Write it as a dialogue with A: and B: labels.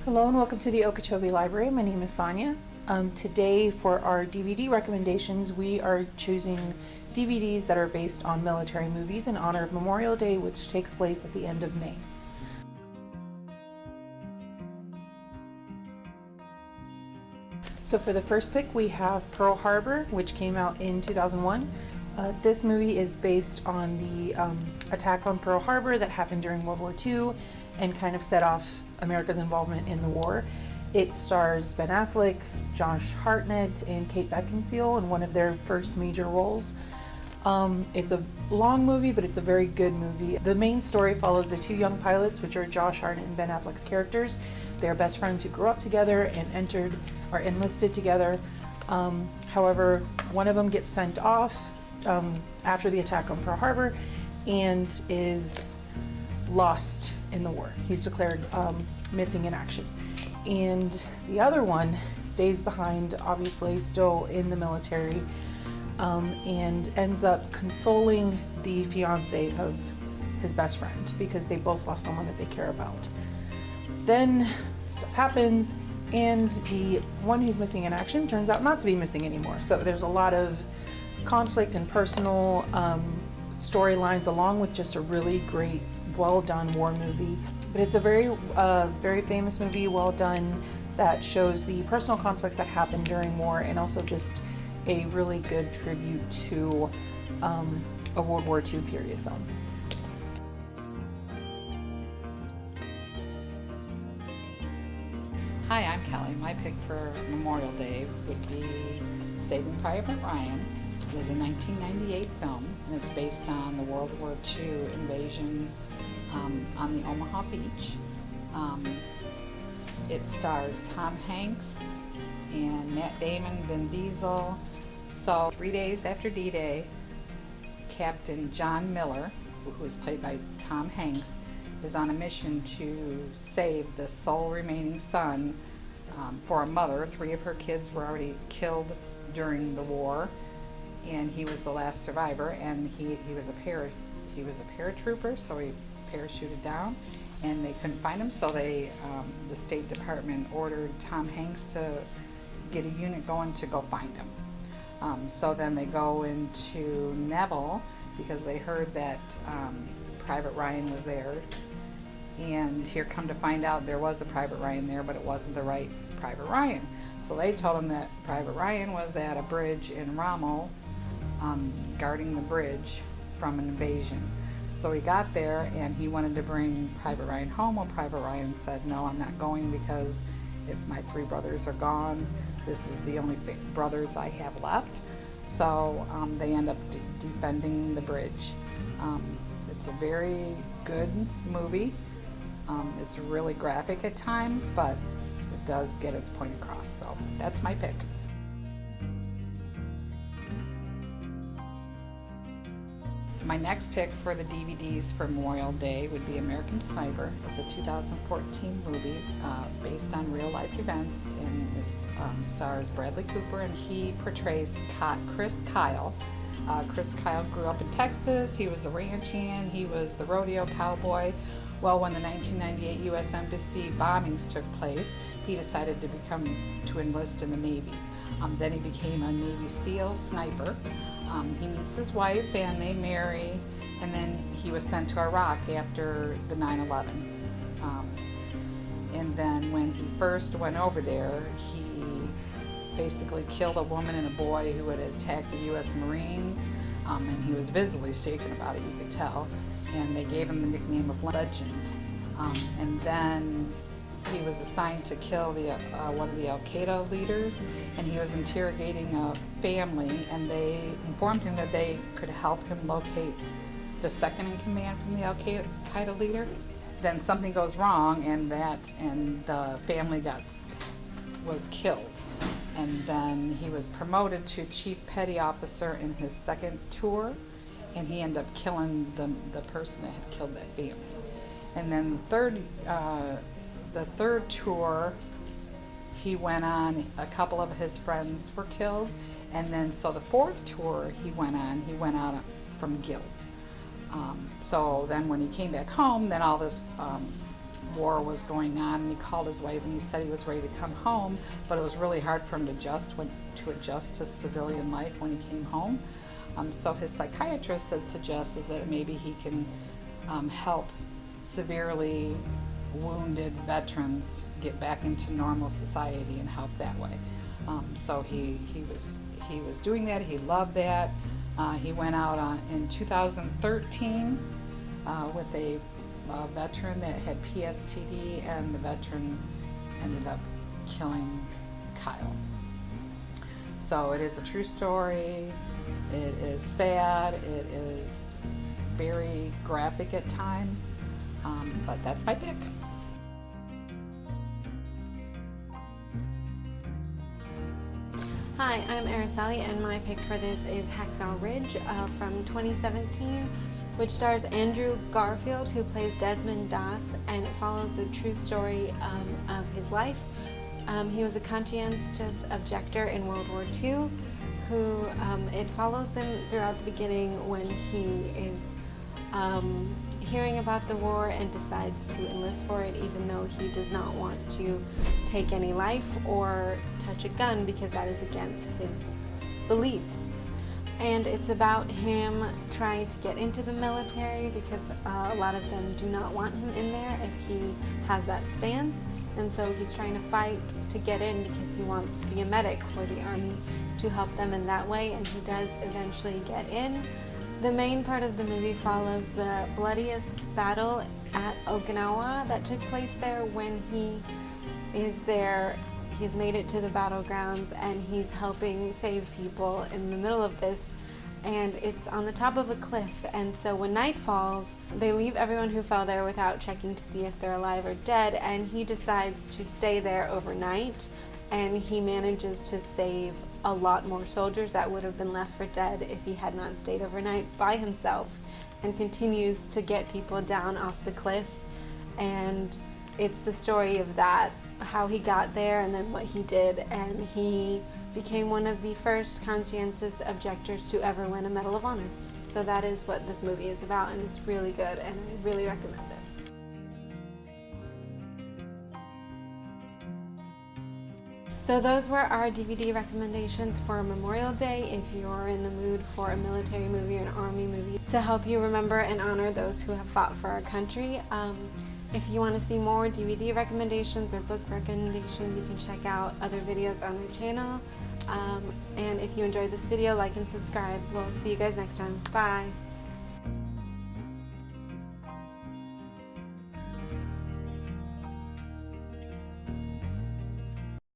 A: Hello and welcome to the Okeechobee Library. My name is Sonia. Today for our DVD recommendations, we are choosing DVDs that are based on military movies in honor of Memorial Day, which takes place at the end of May. So for the first pick, we have Pearl Harbor, which came out in 2001. This movie is based on the attack on Pearl Harbor that happened during World War II and kind of set off America's involvement in the war. It stars Ben Affleck, Josh Hartnett, and Kate Beckinsale in one of their first major roles. It's a long movie, but it's a very good movie. The main story follows the two young pilots, which are Josh Hartnett and Ben Affleck's characters. They're best friends who grew up together and enlisted together. However, one of them gets sent off after the attack on Pearl Harbor and is lost in the war. He's declared missing in action. And the other one stays behind, obviously still in the military, and ends up consoling the fiance of his best friend because they both lost someone that they care about. Then stuff happens, and the one who's missing in action turns out not to be missing anymore. So there's a lot of conflict and personal storylines, along with just a really great, well done war movie. But it's a very famous movie, well done, that shows the personal conflicts that happened during war, and also just a really good tribute to a World War II period film.
B: Hi, I'm Kelly. My pick for Memorial Day would be Saving Private Ryan. It is a 1998 film, and it's based on the World War II invasion on the Omaha beach. It stars Tom Hanks and Matt Damon, Vin Diesel. So 3 days after D-Day, Captain John Miller, who is played by Tom Hanks, is on a mission to save the sole remaining son for a mother. 3 of her kids were already killed during the war, and he was the last survivor. And he was a paratrooper, so he parachuted down, and they couldn't find him. So the State Department ordered Tom Hanks to get a unit going to go find him. So then they go into Neville because they heard that Private Ryan was there. And here come to find out there was a Private Ryan there, but it wasn't the right Private Ryan. So they told him that Private Ryan was at a bridge in Rommel, guarding the bridge from an invasion. So he got there and he wanted to bring Private Ryan home. Well, Private Ryan said, no, I'm not going, because if my 3 brothers are gone, this is the only brothers I have left. So they end up defending the bridge. It's a very good movie. It's really graphic at times, but it does get its point across. So that's my pick. My next pick for the DVDs for Memorial Day would be American Sniper. It's a 2014 movie based on real life events, and it stars Bradley Cooper, and he portrays Chris Kyle. Chris Kyle grew up in Texas. He was a ranch hand. He was the rodeo cowboy. Well, when the 1998 U.S. Embassy bombings took place, he decided to enlist in the Navy. Then he became a Navy SEAL sniper. He meets his wife and they marry, and then he was sent to Iraq after the 9/11. And then when he first went over there, he basically killed a woman and a boy who had attacked the U.S. Marines, and he was visibly shaken about it, you could tell. And they gave him the nickname of Legend. And then he was assigned to kill one of the Al-Qaeda leaders, and he was interrogating a family, and they informed him that they could help him locate the second in command from the Al-Qaeda leader. Then something goes wrong, and the family was killed. And then he was promoted to Chief Petty Officer in his second tour, and he ended up killing the person that had killed that family. And then the third tour he went on, a couple of his friends were killed, and then so the 4th tour he went out from guilt. So then when he came back home, then all this war was going on, and he called his wife and he said he was ready to come home, but it was really hard for him to adjust to civilian life when he came home. So his psychiatrist had suggested that maybe he can help severely wounded veterans get back into normal society and help that way. So he was doing that. He loved that. He went out in 2013 with a veteran that had PSTD, and the veteran ended up killing Kyle. So it is a true story. It is sad. It is very graphic at times, but that's my pick.
C: Hi, I'm Araceli, and my pick for this is Hacksaw Ridge from 2017, which stars Andrew Garfield, who plays Desmond Doss, and it follows the true story of his life. He was a conscientious objector in World War II, who it follows him throughout the beginning when he is hearing about the war and decides to enlist for it, even though he does not want to take any life or touch a gun because that is against his beliefs. And it's about him trying to get into the military because a lot of them do not want him in there if he has that stance. And so he's trying to fight to get in because he wants to be a medic for the Army to help them in that way, and he does eventually get in. The main part of the movie follows the bloodiest battle at Okinawa that took place there when he is there. He's made it to the battlegrounds and he's helping save people in the middle of this, and it's on the top of a cliff, and so when night falls they leave everyone who fell there without checking to see if they're alive or dead, and he decides to stay there overnight, and he manages to save a lot more soldiers that would have been left for dead if he had not stayed overnight by himself, and continues to get people down off the cliff. And it's the story of that, how he got there and then what he did, and he became one of the first conscientious objectors to ever win a Medal of Honor. So that is what this movie is about, and it's really good, and I really recommend it. So those were our DVD recommendations for Memorial Day if you're in the mood for a military movie or an army movie to help you remember and honor those who have fought for our country. If you want to see more DVD recommendations or book recommendations, you can check out other videos on our channel. And if you enjoyed this video, like and subscribe. We'll see you guys next time. Bye!